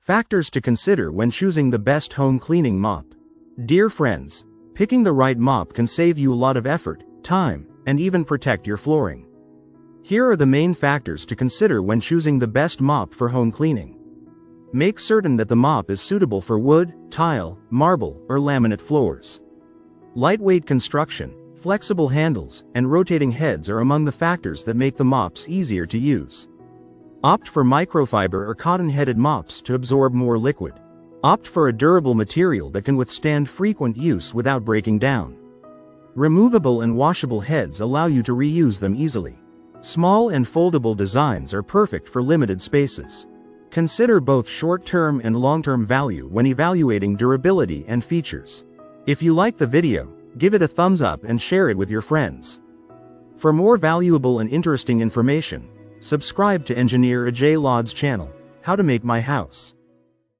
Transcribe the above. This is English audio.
Factors to consider when choosing the best home cleaning mop. Dear friends, picking the right mop can save you a lot of effort, time, and even protect your flooring. Here are the main factors to consider when choosing the best mop for home cleaning. Make certain that the mop is suitable for wood, tile, marble, or laminate floors. Lightweight construction, flexible handles, and rotating heads are among the factors that make the mops easier to use. Opt for microfiber or cotton-headed mops to absorb more liquid. Opt for a durable material that can withstand frequent use without breaking down. Removable and washable heads allow you to reuse them easily. Small and foldable designs are perfect for limited spaces. Consider both short-term and long-term value when evaluating durability and features. If you like the video, give it a thumbs up and share it with your friends. For more valuable and interesting information, subscribe to Engineer Ajay Lod's channel, How to Make My House.